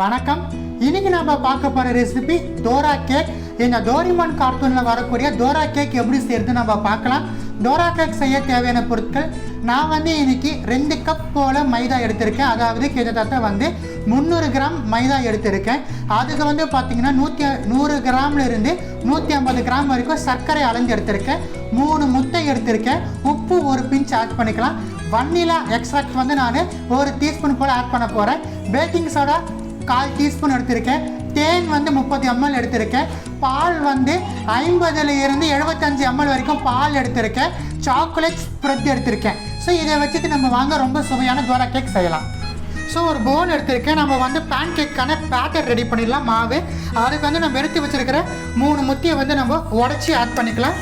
வணக்கம். இன்னைக்கு நம்ம பார்க்க போகிற ரெசிபி டோரா கேக். இந்த டோரிமான் கார்ட்டூனில் வரக்கூடிய டோரா கேக் எப்படி செய்யறது நம்ம பார்க்கலாம். டோரா கேக் செய்ய தேவையான பொருட்கள் நான் இன்னைக்கு 2 கப் போல் மைதா எடுத்திருக்கேன். அதாவது கிட்டத்தட்ட 300 கிராம் மைதா எடுத்திருக்கேன். அதுக்கு பார்த்தீங்கன்னா 100 கிராம்ல இருந்து 150 கிராம் வரைக்கும் சர்க்கரை அளந்து எடுத்திருக்கேன். 3 முட்டை எடுத்திருக்கேன். உப்பு ஒரு பிஞ்ச் ஆட் பண்ணிக்கலாம். வனிலா எக்ஸ்ட்ராக்ட் நான் 1 டீஸ்பூன் போல் ஆட் பண்ண போகிறேன். பேக்கிங் சோடா 1/4 டீஸ்பூன் எடுத்திருக்கேன். தேன் 30 ml எடுத்திருக்கேன். பால் 50 இருந்து 75 ml வரைக்கும் பால் எடுத்திருக்கேன். சாக்லேட் ஸ்ப்ரெட் எடுத்திருக்கேன். ஸோ இதை வச்சுட்டு நம்ம ரொம்ப சுவையான டோரா கேக் செய்யலாம். ஸோ ஒரு பவுல் எடுத்திருக்கேன். நம்ம பேன் கேக்கான பேட்டர் ரெடி பண்ணிடலாம். மாவு அதுக்கு நம்ம எடுத்து வச்சிருக்கிற 3 முட்டையை நம்ம உடச்சி ஆட் பண்ணிக்கலாம்.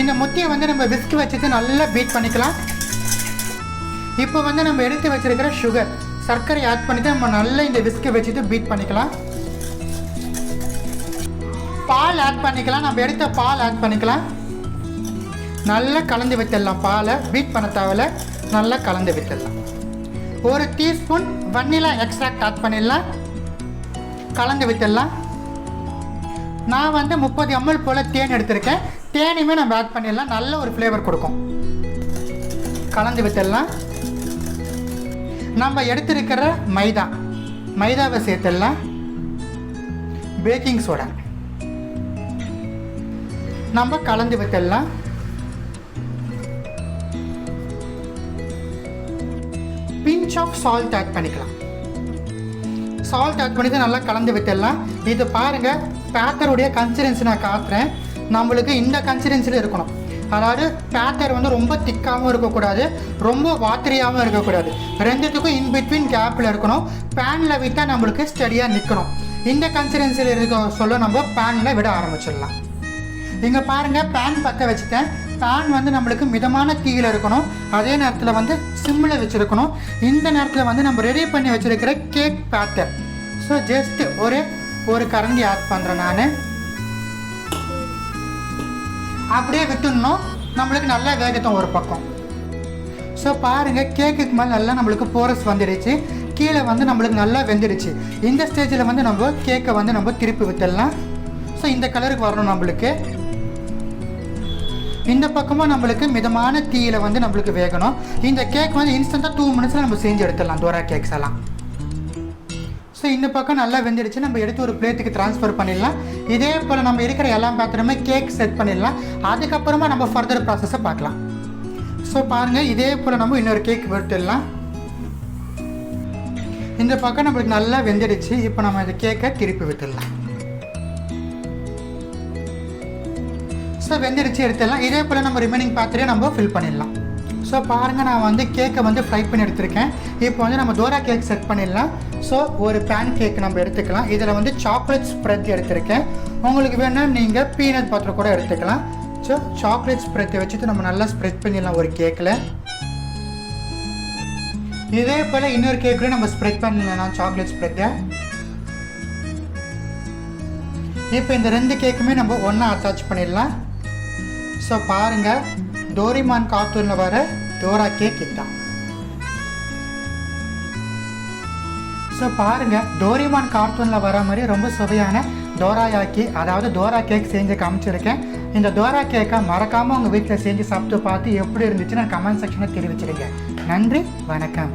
இந்த முட்டையை நம்ம விஸ்க் வச்சுட்டு நல்லா பீட் பண்ணிக்கலாம். இப்போ நம்ம எடுத்து வச்சிருக்கிற சுகர் சர்க்கரை ஆட் பண்ணிட்டு நம்ம நல்லா இந்த விஸ்கை வச்சுட்டு பீட் பண்ணிக்கலாம். பால் ஆட் பண்ணிக்கலாம். நம்ம எடுத்த பால் ஆட் பண்ணிக்கலாம். நல்லா கலந்து விட்டுடலாம். பாலை பீட் பண்ண தேவையில்ல, நல்லா கலந்து விட்டுடலாம். 1 டீஸ்பூன் வனிலா எக்ஸ்ட்ராக்ட் ஆட் பண்ணிடலாம். கலந்து விட்டுடலாம். நான் 30 ml போல் தேன் எடுத்திருக்கேன். தேனையுமே நம்ம ஆட் பண்ணிடலாம். நல்ல ஒரு ஃப்ளேவர் கொடுக்கும். கலந்து விட்டுடலாம். நம்ம எடுத்திருக்கிற மைதாவை சேர்த்துடலாம். பேக்கிங் சோடா நம்ம கலந்து விட்டுடலாம். பிஞ்ச் ஆஃப் சால்ட் ஆட் பண்ணிக்கலாம். சால்ட் ஆட் பண்ணிட்டு நல்லா கலந்து விட்டுடலாம். இது பாருங்க, பேட்டருடைய கன்சிஸ்டன்சி நான் காட்டுறேன். நம்மளுக்கு இந்த கன்சிஸ்டன்சியில் இருக்கணும். அதாவது பேட்டர் ரொம்ப திக்காகவும் இருக்கக்கூடாது, ரொம்ப வாட்டரியாகவும் இருக்கக்கூடாது. ரெண்டுத்துக்கும் இன்பிட்வீன் கேப்பில் இருக்கணும். பேனில் விட்டால் நம்மளுக்கு ஸ்டடியாக நிற்கணும். இந்த கன்சிஸ்டன்சியில் இருக்க சொல்ல நம்ம பேனில் விட ஆரம்பிச்சிடலாம். இங்கே பாருங்கள், பேன் பற்ற வச்சுட்டேன். பேன் நம்மளுக்கு மிதமான தீயில் இருக்கணும். அதே நேரத்தில் சிம்மில் வச்சுருக்கணும். இந்த நேரத்தில் நம்ம ரெடி பண்ணி வச்சுருக்கிற கேக் பேட்டர் ஸோ ஜஸ்ட் ஒரு கரண்டி ஆட் பண்ணுறேன். நான் அப்படியே விட்டுடணும். நம்மளுக்கு நல்லா வேகட்டும் ஒரு பக்கம். ஸோ பாருங்கள், கேக்குக்கு மேலே நல்லா நம்மளுக்கு போரஸ் வந்துடுச்சு. கீழே நம்மளுக்கு நல்லா வெந்துடுச்சு. இந்த ஸ்டேஜில் நம்ம கேக்கை நம்ம திருப்பி விட்டுடலாம். ஸோ இந்த கலருக்கு வரணும். நம்மளுக்கு இந்த பக்கமாக நம்மளுக்கு மிதமான தீயில் நம்மளுக்கு வேகணும். இந்த கேக் இன்ஸ்டண்ட்டாக 2 மினிட்ஸில் நம்ம செஞ்சு எடுத்துடலாம் டோரா கேக்ஸ் எல்லாம். ஸோ இந்த பக்கம் நல்லா வெந்துடுச்சு. நம்ம எடுத்து ஒரு பிளேட்டுக்கு ட்ரான்ஸ்ஃபர் பண்ணிடலாம். இதே போல் நம்ம இருக்கிற எல்லா பாத்திரமே கேக் செட் பண்ணிடலாம். அதுக்கப்புறமா நம்ம ஃபர்தர் ப்ராசஸை பார்க்கலாம். ஸோ பாருங்கள், இதே போல் நம்ம இன்னொரு கேக் விட்டுடலாம். இந்த பக்கம் நம்மளுக்கு நல்லா வெந்துடுச்சு. இப்போ நம்ம இந்த கேக்கை திருப்பி விட்டுடலாம். ஸோ வெந்துடுச்சு, எடுத்துடலாம். இதே போல் நம்ம ரிமைனிங் பாத்திரையை நம்ம ஃபில் பண்ணிடலாம். ஸோ பாருங்கள், நான் கேக்கை ஃப்ரை பண்ணி எடுத்திருக்கேன். இப்போ நம்ம டோரா கேக் செட் பண்ணிடலாம். ஸோ ஒரு பேன் கேக் நம்ம எடுத்துக்கலாம். இதில் சாக்லேட் ஸ்ப்ரெட் எடுத்திருக்கேன். உங்களுக்கு வேணால் நீங்கள் பீனட் பட்டர் கூட எடுத்துக்கலாம். ஸோ சாக்லேட் ஸ்ப்ரெட்டை வச்சுட்டு நம்ம நல்லா ஸ்ப்ரெட் பண்ணிடலாம் ஒரு கேக்கில். இதே போல் இன்னொரு கேக்கில் நம்ம ஸ்ப்ரெட் பண்ணிடலாம் சாக்லேட் ஸ்ப்ரெட்டை. இப்போ இந்த 2 கேக்குமே நம்ம ஒன்றா அட்டாச் பண்ணிடலாம். ஸோ பாருங்கள், டோரிமான் கார்ட்டூனில் வர டோரா கேக் இதுதான். ஸோ பாருங்கள், டோரிமான் கார்ட்டூனில் வர மாதிரி ரொம்ப சுவையான டோராயாக்கி அதாவது டோரா கேக் செஞ்சு காமிச்சிருக்கேன். இந்த டோரா கேக்கை மறக்காமல் உங்கள் வீட்டில் செஞ்சு சாப்பிட்டு பார்த்து எப்படி இருந்துச்சுன்னு கமெண்ட் செக்ஷனில் தெரிவிச்சிருங்க. நன்றி, வணக்கம்.